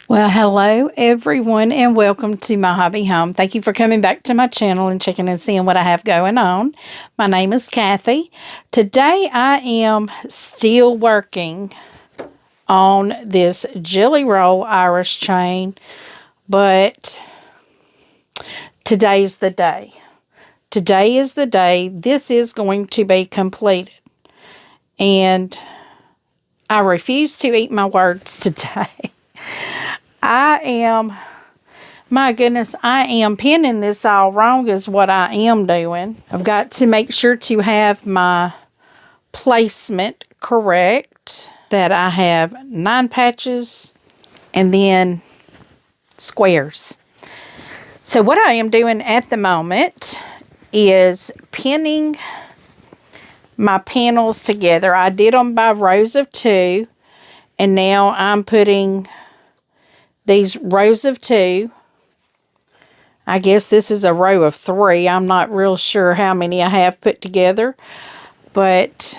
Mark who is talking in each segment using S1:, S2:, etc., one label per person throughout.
S1: Well, hello everyone and welcome to my hobby home. Thank you for coming back to my channel and checking and seeing what I have going on. My name is Cathy. Today I am still working on this Jelly Roll Irish chain, but today's the day. Today is the day. This is going to be completed. And I refuse to eat my words today. My goodness, I am pinning this all wrong is what I am doing. I've got to make sure to have my placement correct. That I have 9 patches and then squares. So what I am doing at the moment is pinning my panels together. I did them by rows of 2. And now I'm putting these rows of 2. I guess this is a row of 3. I'm not real sure how many I have put together. But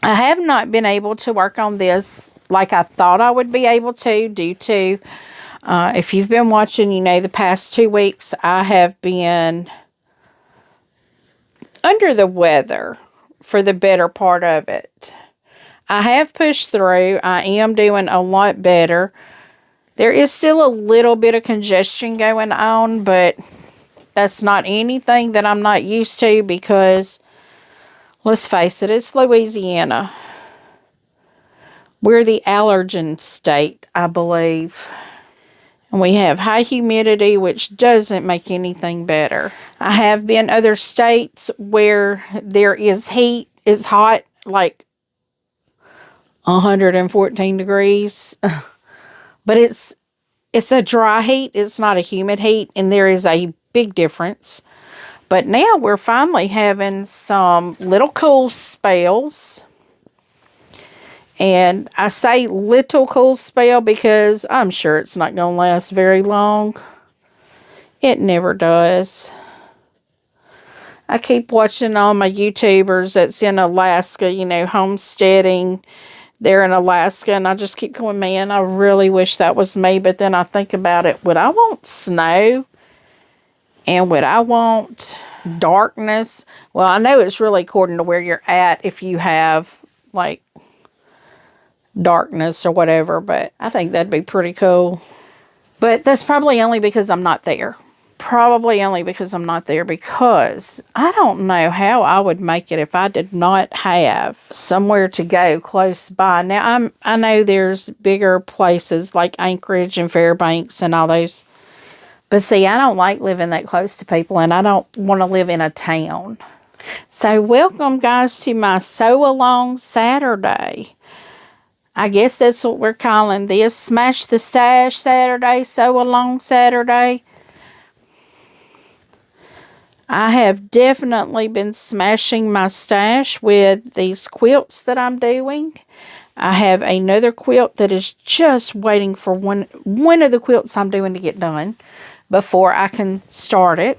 S1: I have not been able to work on this like I thought I would be able to due to, if you've been watching, you know, the past 2 weeks I have been under the weather for the better part of it. I have pushed through. I am doing a lot better. There is still a little bit of congestion going on, but that's not anything that I'm not used to because, let's face it, it's Louisiana. We're the allergen state, I believe. And we have high humidity, which doesn't make anything better. I have been other states where there is heat. It's hot, like 114 degrees. But it's a dry heat. It's not a humid heat. And there is a big difference. But now we're finally having some little cool spells. And I say little cool spell because I'm sure it's not going to last very long. It never does. I keep watching all my YouTubers that's in Alaska, you know, homesteading. They're in Alaska, and I just keep going, man, I really wish that was me. But then I think about it. Would I want snow? And would I want darkness? Well, I know it's really according to where you're at if you have, like, darkness or whatever. But I think that'd be pretty cool. But that's probably only because I'm not there. Probably only because I'm not there, because I don't know how I would make it if I did not have somewhere to go close by. Now, I know there's bigger places like Anchorage and Fairbanks and all those. But see, I don't like living that close to people, and I don't want to live in a town. So welcome, guys, to my Sew Along Saturday. I guess that's what we're calling this. Smash the Stash Saturday, Sew Along Saturday. I have definitely been smashing my stash with these quilts that I'm doing. I have another quilt that is just waiting for one of the quilts I'm doing to get done before I can start it.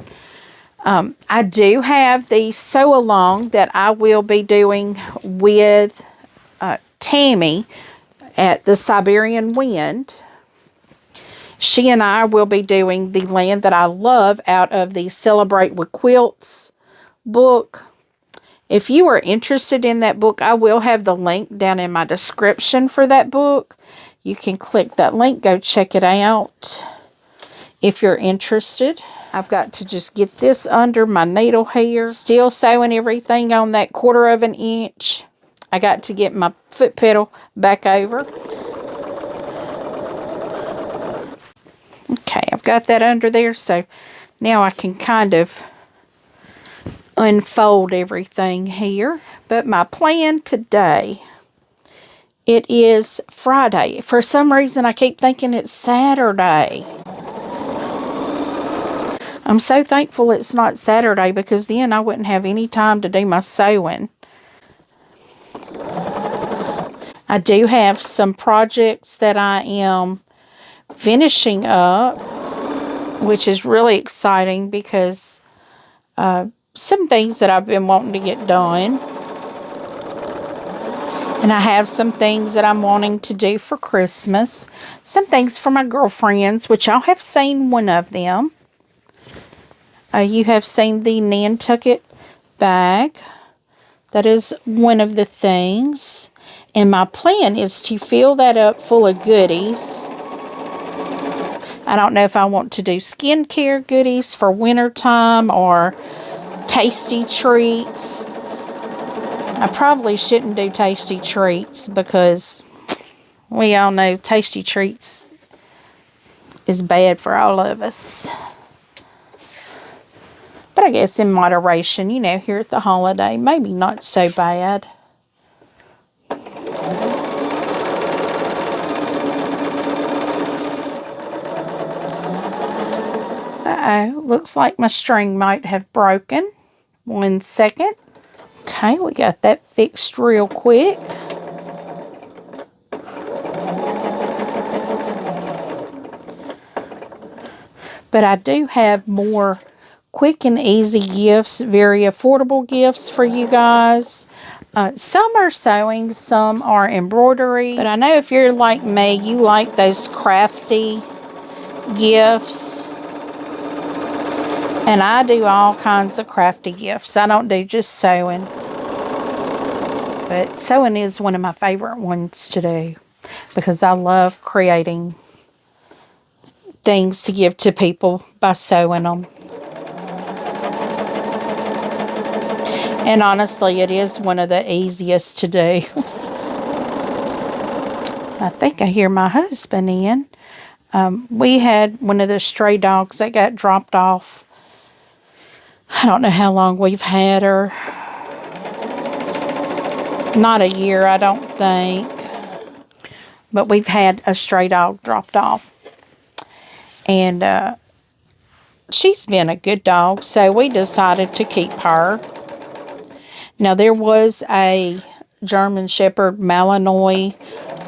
S1: I do have the sew along that I will be doing with Tammy at the Siberian Wind. She and I will be doing the Land That I Love out of the Celebrate with Quilts book. If you are interested in that book, I will have the link down in my description for that book. You can click that link, go check it out if you're interested. I've got to just get this under my needle here. Still sewing everything on that 1/4 of an inch. I got to get my foot pedal back over. Okay, I've got that under there, so now I can kind of unfold everything here. But my plan today, it is Friday. For some reason, I keep thinking it's Saturday. I'm so thankful it's not Saturday, because then I wouldn't have any time to do my sewing. I do have some projects that I am finishing up, which is really exciting because some things that I've been wanting to get done. And I have some things that I'm wanting to do for Christmas. Some things for my girlfriends, which y'all have seen one of them. You have seen the Nantucket bag. That is one of the things. And my plan is to fill that up full of goodies. I don't know if I want to do skincare goodies for wintertime or tasty treats. I probably shouldn't do tasty treats because we all know tasty treats is bad for all of us. But I guess in moderation, you know, here at the holiday, maybe not so bad. Uh-oh, looks like my string might have broken. 1 second. Okay, we got that fixed real quick. But I do have more quick and easy gifts, very affordable gifts for you guys. Some are sewing, some are embroidery. But I know if you're like me, you like those crafty gifts. And I do all kinds of crafty gifts. I don't do just sewing. But sewing is one of my favorite ones to do. Because I love creating things to give to people by sewing them. And honestly, it is one of the easiest to do. I think I hear my husband in. We had one of the stray dogs that got dropped off. I don't know how long we've had her. Not a year, I don't think. But we've had a stray dog dropped off. And she's been a good dog, so we decided to keep her. Now, there was a German Shepherd Malinois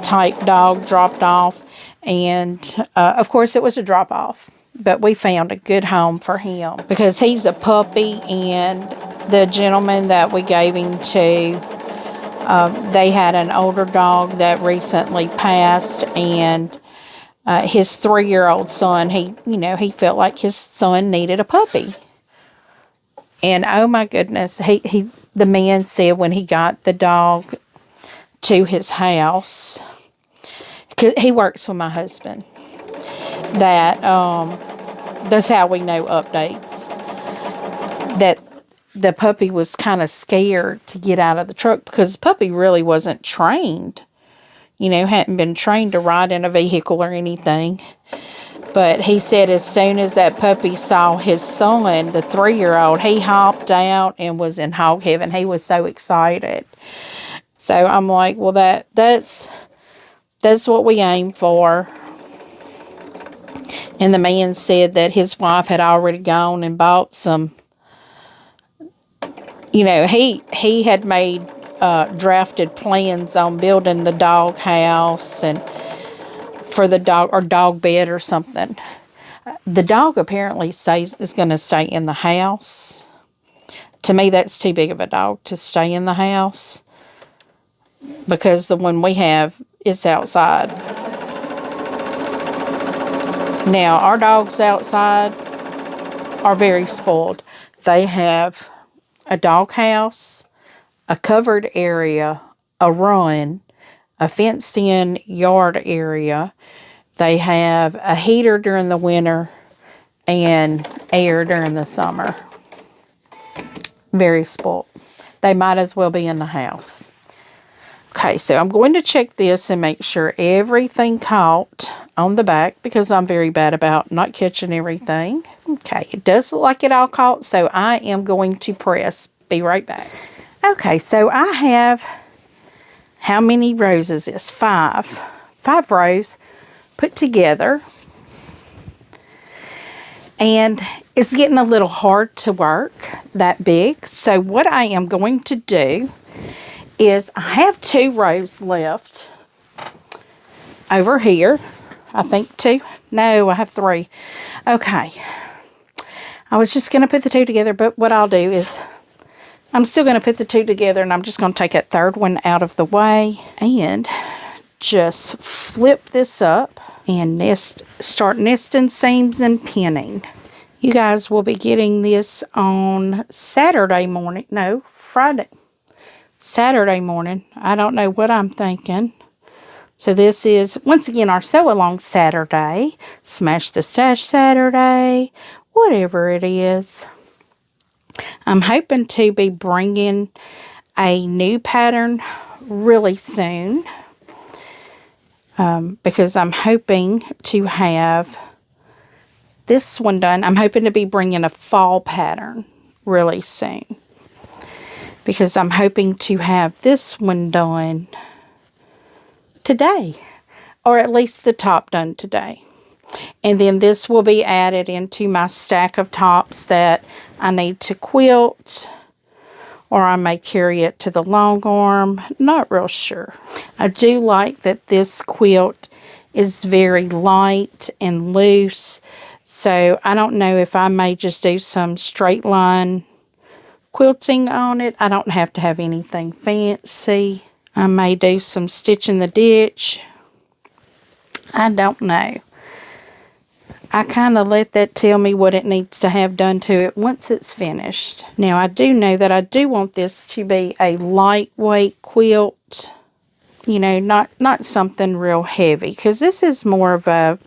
S1: type dog dropped off. And, of course, it was a drop-off. But we found a good home for him. Because he's a puppy. And the gentleman that we gave him to, they had an older dog that recently passed. And his 3-year-old son, he felt like his son needed a puppy. And, oh, my goodness, the man said when he got the dog to his house, because he works with my husband, that that's how we know updates, that the puppy was kind of scared to get out of the truck because the puppy really wasn't trained. You know, hadn't been trained to ride in a vehicle or anything. But he said as soon as that puppy saw his son, the 3-year-old, he hopped out and was in hog heaven. He was so excited. So I'm like, well, that's what we aim for. And the man said that his wife had already gone and bought some. You know, he had made drafted plans on building the dog house and for the dog, or dog bed or something. The dog apparently is going to stay in the house. To me, that's too big of a dog to stay in the house. Because the one we have is outside. Now, our dogs outside are very spoiled. They have a dog house, a covered area, a run, a fenced-in yard area. They have a heater during the winter and air during the summer. Very spoiled. They might as well be in the house. Okay, so I'm going to check this and make sure everything caught on the back because I'm very bad about not catching everything. Okay, it does look like it all caught, so I am going to press. Be right back. Okay, so I have, how many rows is this? 5. 5 rows put together. And it's getting a little hard to work that big. So what I am going to do is I have 2 rows left over here. I think 2. No, I have 3. Okay. I was just going to put the 2 together, but what I'll do is I'm still going to put the two together, and I'm just going to take that third one out of the way and just flip this up and start nesting seams and pinning. You guys will be getting this on Saturday morning. No, Friday. Saturday morning. I don't know what I'm thinking. So this is, once again, our Sew Along Saturday. Smash the Stash Saturday. Whatever it is. I'm hoping to be bringing a new pattern really soon. Because I'm hoping to have this one done. I'm hoping to be bringing a fall pattern really soon. Because I'm hoping to have this one done today. Or at least the top done today. And then this will be added into my stack of tops that I need to quilt. Or I may carry it to the long arm. Not real sure. I do like that this quilt is very light and loose. So I don't know if I may just do some straight line quilting on it. I don't have to have anything fancy. I may do some stitch in the ditch. I don't know. I kind of let that tell me what it needs to have done to it once it's finished. Now, I do know that I do want this to be a lightweight quilt. You know, not something real heavy. Because this is more of a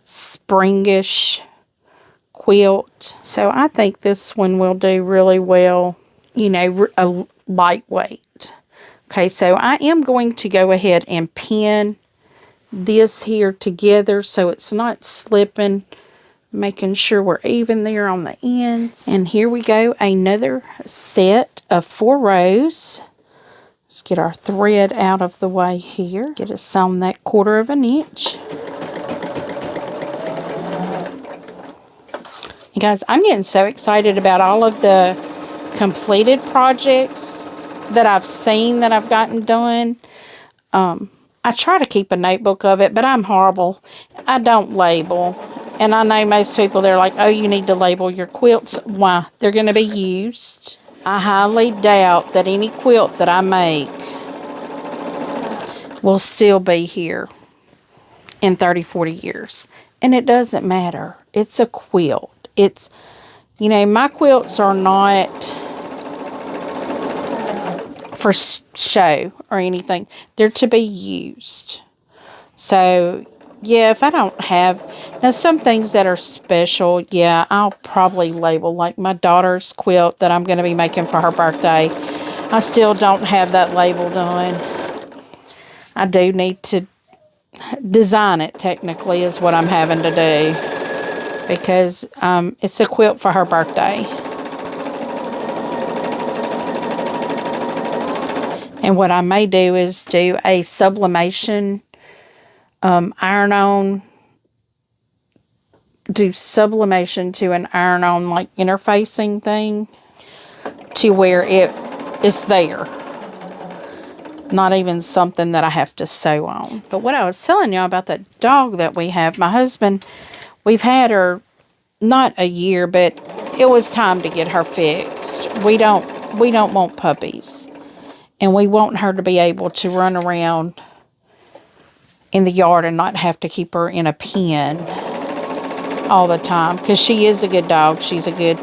S1: springish quilt. So, I think this one will do really well. You know, a lightweight. Okay, so I am going to go ahead and pin this here together so it's not slipping, making sure we're even there on the ends. And here we go, another set of 4 rows. Let's get our thread out of the way here. Get us on that 1/4 of an inch. You guys, I'm getting so excited about all of the completed projects that I've seen that I've gotten done. I try to keep a notebook of it, but I'm horrible. I don't label. And I know most people, they're like, oh, you need to label your quilts. Why? They're going to be used. I highly doubt that any quilt that I make will still be here in 30, 40 years. And it doesn't matter. It's a quilt. It's, you know, my quilts are not for show or anything. They're to be used. So, yeah, if I don't have... Now, some things that are special, yeah, I'll probably label. Like my daughter's quilt that I'm going to be making for her birthday. I still don't have that label done. I do need to design it, technically, is what I'm having to do. Because it's a quilt for her birthday. And what I may do is do a sublimation iron-on. Do sublimation to an iron-on like interfacing thing. To where it is there. Not even something that I have to sew on. But what I was telling y'all about that dog that we have. My husband, we've had her not a year, but it was time to get her fixed. We don't want puppies. And we want her to be able to run around in the yard and not have to keep her in a pen all the time. Because she is a good dog. She's a good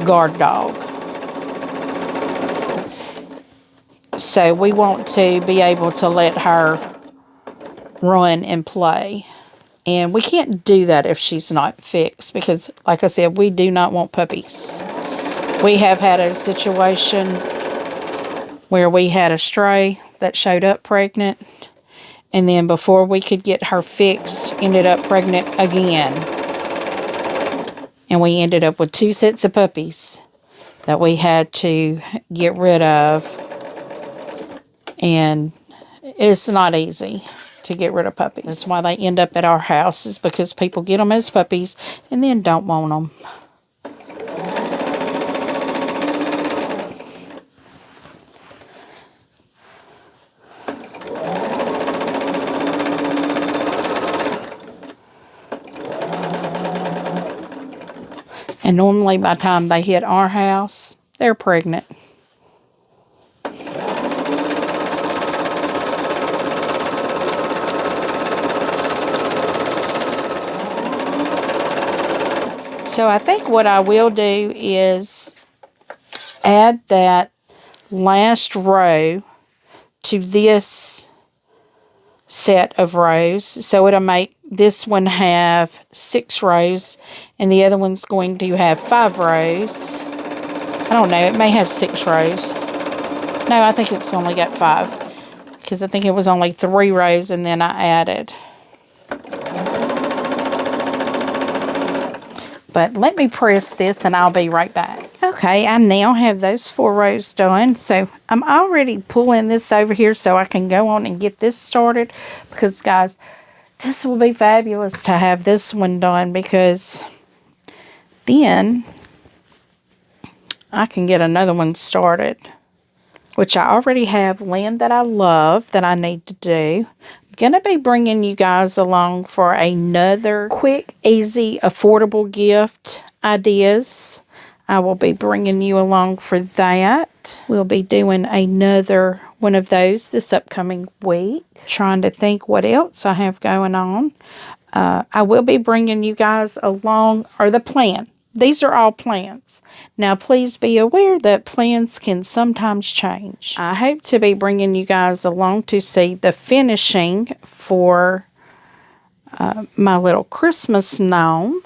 S1: guard dog. So we want to be able to let her run and play. And we can't do that if she's not fixed. Because, like I said, we do not want puppies. We have had a situation where we had a stray that showed up pregnant. And then before we could get her fixed, ended up pregnant again. And we ended up with 2 sets of puppies that we had to get rid of. And it's not easy to get rid of puppies. That's why they end up at our house, is because people get them as puppies and then don't want them. And normally by the time they hit our house, they're pregnant. So I think what I will do is add that last row to this set of rows. So it'll make this one have 6 rows and the other one's going to have 5 rows. I don't know, it may have 6 rows. No, I think it's only got 5 because I think it was only 3 rows and then I added. But let me press this and I'll be right back. Okay, I now have those 4 rows done. So I'm already pulling this over here so I can go on and get this started. Because guys, this will be fabulous to have this one done. Because then I can get another one started. Which I already have land that I love that I need to do. Gonna be bringing you guys along for another quick, easy, affordable gift ideas. I will be bringing you along for that. We'll be doing another one of those this upcoming week. Trying to think what else I have going on. I will be bringing you guys along, or the plan. These are all plans. Now, please be aware that plans can sometimes change. I hope to be bringing you guys along to see the finishing for my little Christmas gnome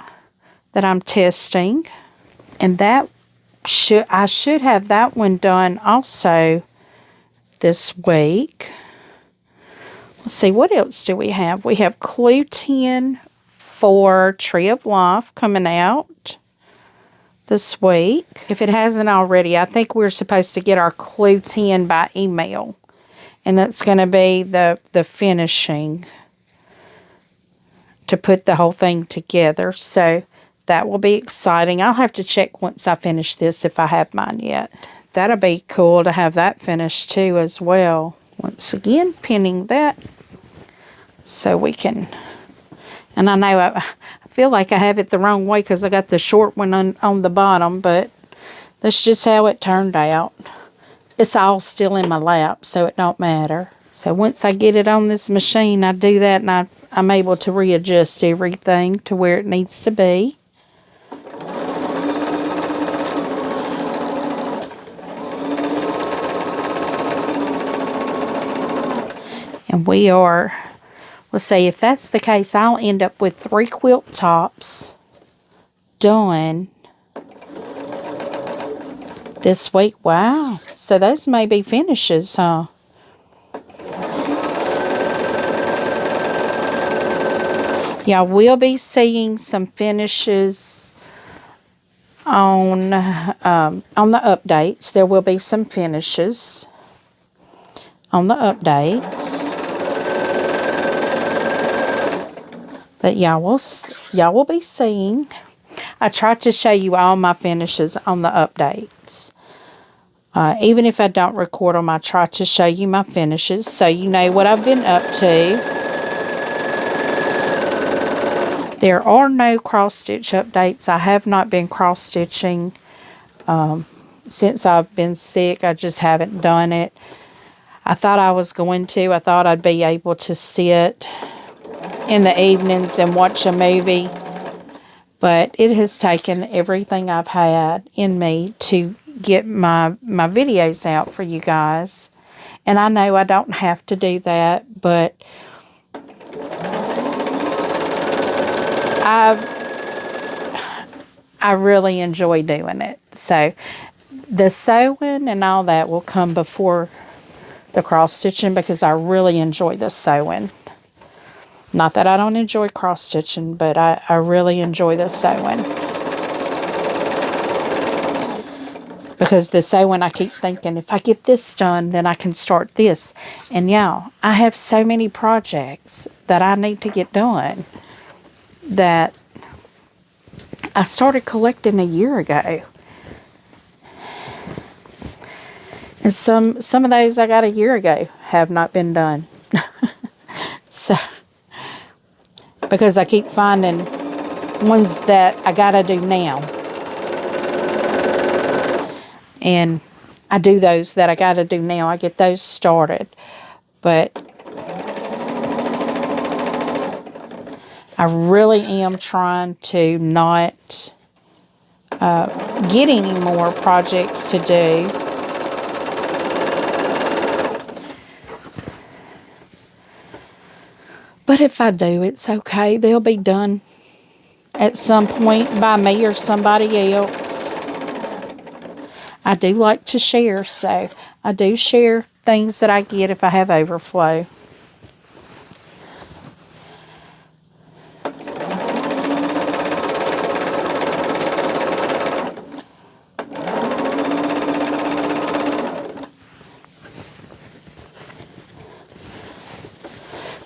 S1: that I'm testing. And that I should have that one done also this week. Let's see, what else do we have? We have Clue 10 for Tree of Life coming out this week. If it hasn't already, I think we're supposed to get our Clue 10 by email. And that's going to be the finishing to put the whole thing together. So that will be exciting. I'll have to check once I finish this if I have mine yet. That'll be cool to have that finished too as well. Once again, pinning that so we can... And I know I feel like I have it the wrong way because I got the short one on the bottom, but that's just how it turned out. It's all still in my lap, so it don't matter. So once I get it on this machine, I do that and I'm able to readjust everything to where it needs to be. And we are... Let's see, if that's the case, I'll end up with 3 quilt tops done this week. Wow. So those may be finishes, huh? Yeah, we'll be seeing some finishes on the updates. There will be some finishes on the updates. But y'all will be seeing. I tried to show you all my finishes on the updates. Even if I don't record them, I try to show you my finishes so you know what I've been up to. There are no cross-stitch updates. I have not been cross-stitching since I've been sick. I just haven't done it. I thought I was going to. I thought I'd be able to sit in the evenings and watch a movie, but it has taken everything I've had in me to get my videos out for you guys. And I know I don't have to do that, but I really enjoy doing it. So the sewing and all that will come before the cross stitching because I really enjoy the sewing. Not that I don't enjoy cross-stitching, but I really enjoy the sewing. Because the sewing, I keep thinking, if I get this done, then I can start this. And y'all, I have so many projects that I need to get done that I started collecting a year ago. And some of those I got a year ago have not been done. So... because I keep finding ones that I gotta do now. And I do those that I gotta do now. I get those started. But I really am trying to not get any more projects to do. But if I do, it's okay. They'll be done at some point by me or somebody else. I do like to share, so I do share things that I get if I have overflow.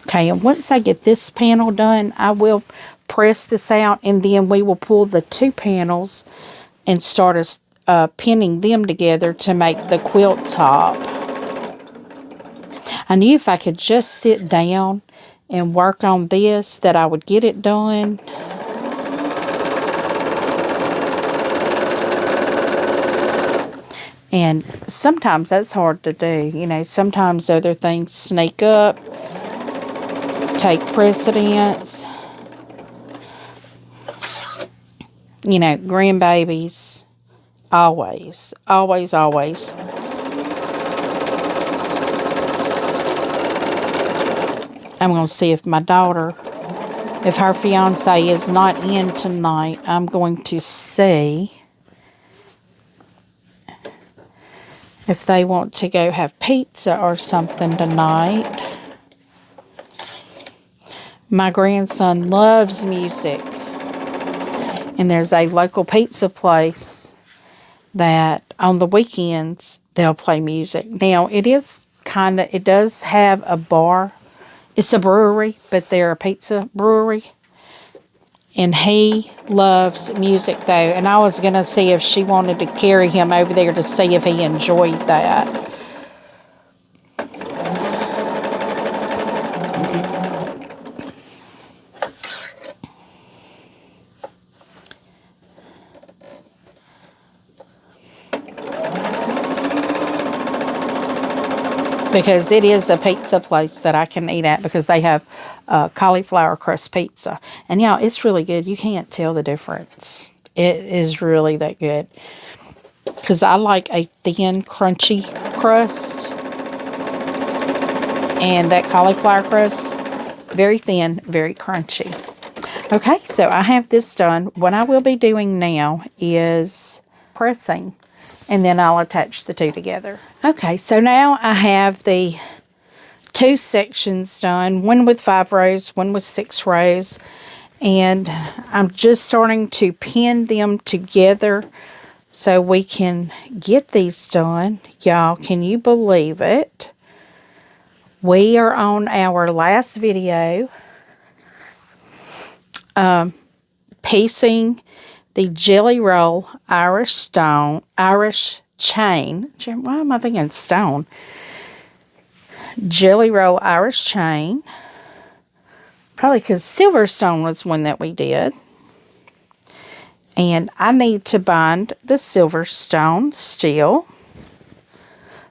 S1: Okay, and once I get this panel done, I will press this out, and then we will pull the two panels and start pinning them together to make the quilt top. I knew if I could just sit down and work on this that I would get it done. And sometimes that's hard to do. You know, sometimes other things sneak up, take precedence. You know, grandbabies, always, always, always. I'm going to see if my daughter, if her fiance is not in tonight, I'm going to see if they want to go have pizza or something tonight. My grandson loves music. And there's a local pizza place that on the weekends they'll play music. Now, it does have a bar. It's a brewery, but they're a pizza brewery. And he loves music, though. And I was going to see if she wanted to carry him over there to see if he enjoyed that. Because it is a pizza place that I can eat at, because they have cauliflower crust pizza. And yeah, it's really good. You can't tell the difference. It is really that good. Because I like a thin, crunchy crust. And that cauliflower crust, very thin, very crunchy. Okay, so I have this done. What I will be doing now is pressing. And then I'll attach the two together. Okay, so now I have the two sections done. One with 5 rows, one with 6 rows. And I'm just starting to pin them together so we can get these done. Y'all, can you believe it? We are on our last video. Piecing the Jelly Roll Irish chain. Why am I thinking stone? Jelly Roll Irish chain. Probably because Silverstone was one that we did. And I need to bind the Silverstone still.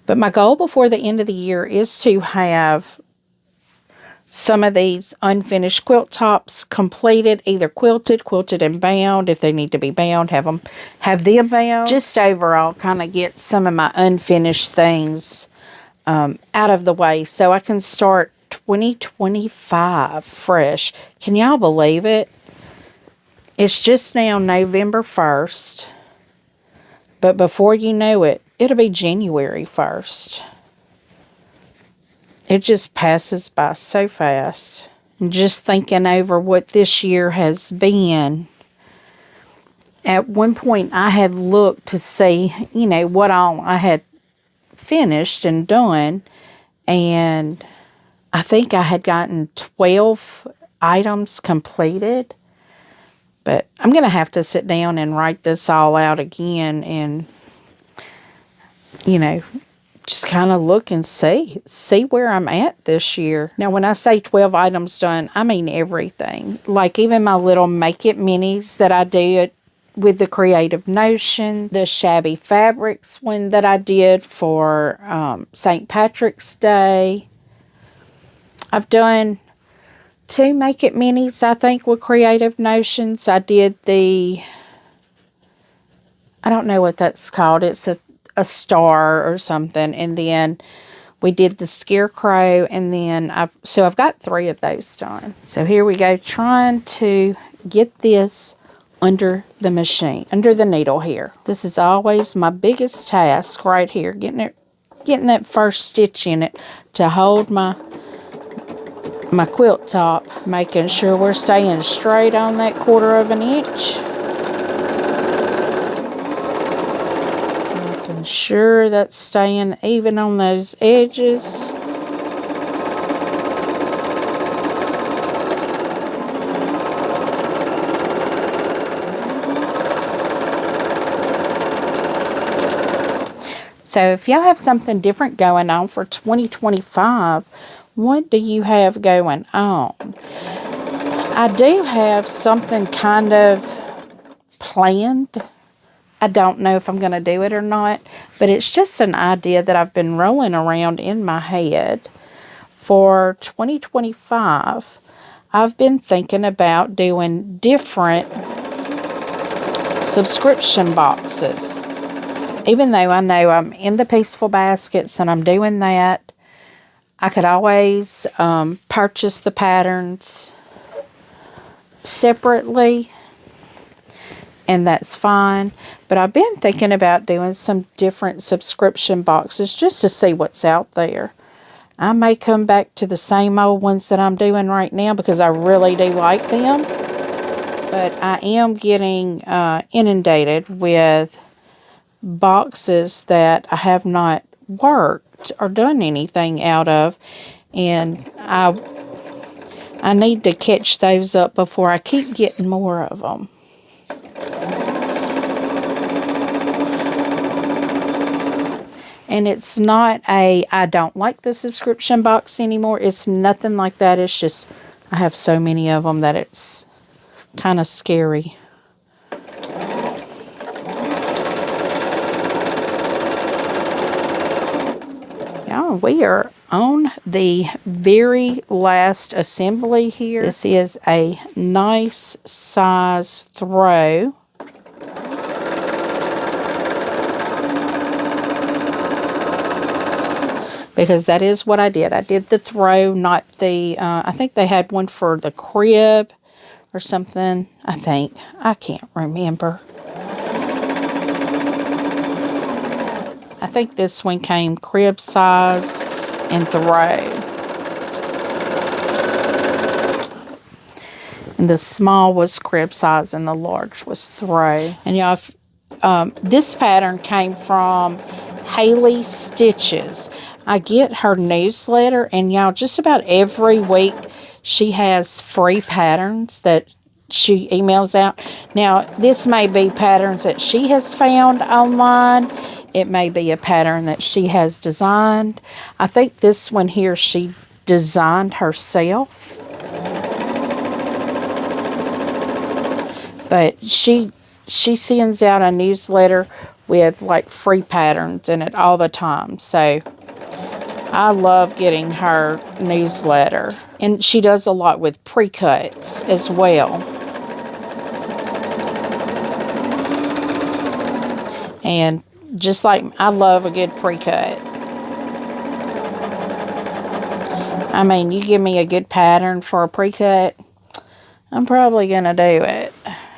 S1: But my goal before the end of the year is to have some of these unfinished quilt tops completed, either quilted and bound. If they need to be bound, have them bound. Just overall, kind of get some of my unfinished things out of the way so I can start 2025 fresh. Can y'all believe it? It's just now November 1st, but before you know it, it'll be January 1st. It just passes by so fast. And just thinking over what this year has been. At one point, I had looked to see, you know, what all I had finished and done. And I think I had gotten 12 items completed. But I'm going to have to sit down and write this all out again and, you know, just kind of look and see where I'm at this year. Now, when I say 12 items done, I mean everything. Like even my little Make It Minis that I did with the Creative Notion, the Shabby Fabrics one that I did for St. Patrick's Day. I've done 2 Make It Minis, I think, with Creative Notions. I did the I don't know what that's called. It's a star or something. And then we did the scarecrow, and then I've got 3 of those done. So here we go, trying to get this under the machine, under the needle here. This is always my biggest task right here, getting that first stitch in it to hold my quilt top, making sure we're staying straight on that 1/4 of an inch. Making sure that's staying even on those edges. So if y'all have something different going on for 2025, what do you have going on? I do have something kind of planned. I don't know if I'm going to do it or not, but it's just an idea that I've been rolling around in my head. For 2025, I've been thinking about doing different subscription boxes. Even though I know I'm in the Peaceful Baskets and I'm doing that, I could always purchase the patterns separately, and that's fine. But I've been thinking about doing some different subscription boxes just to see what's out there. I may come back to the same old ones that I'm doing right now because I really do like them. But I am getting inundated with boxes that I have not worked or done anything out of, and I need to catch those up before I keep getting more of them. And it's not I don't like the subscription box anymore. It's nothing like that. It's just I have so many of them that it's kind of scary. We are on the very last assembly here. This is a nice size throw. Because that is what I did. I did the throw, not the, I think they had one for the crib or something. I think. I can't remember. I think this one came crib size and throw. And the small was crib size and the large was throw. And y'all, this pattern came from Haley Stitches. I get her newsletter, and y'all, just about every week she has free patterns that she emails out. Now, this may be patterns that she has found online. It may be a pattern that she has designed. I think this one here she designed herself. But she sends out a newsletter with like free patterns in it all the time. So I love getting her newsletter. And she does a lot with pre-cuts as well. And just like, I love a good pre-cut. I mean, you give me a good pattern for a pre-cut, I'm probably going to do it.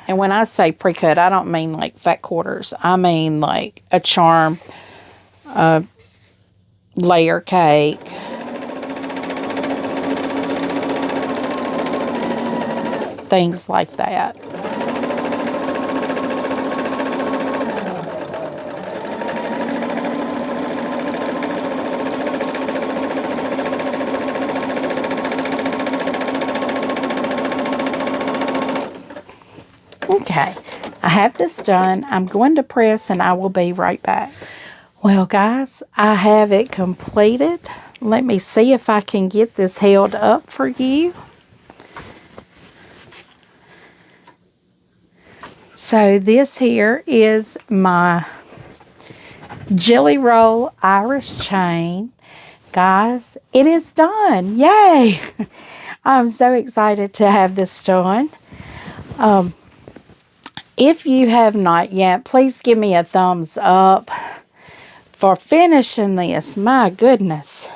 S1: And when I say pre-cut, I don't mean like fat quarters. I mean like a charm, layer cake. Things like that. Okay, I have this done. I'm going to press and I will be right back. Well, guys, I have it completed. Let me see if I can get this held up for you. So this here is my Jelly Roll Irish chain. Guys, it is done. Yay! I'm so excited to have this done. If you have not yet, please give me a thumbs up for finishing this. My goodness.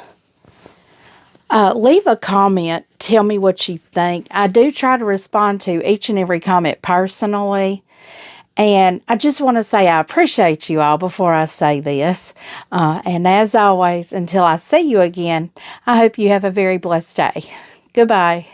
S1: Leave a comment. Tell me what you think. I do try to respond to each and every comment personally. And I just want to say I appreciate you all before I say this. And as always, until I see you again, I hope you have a very blessed day. Goodbye.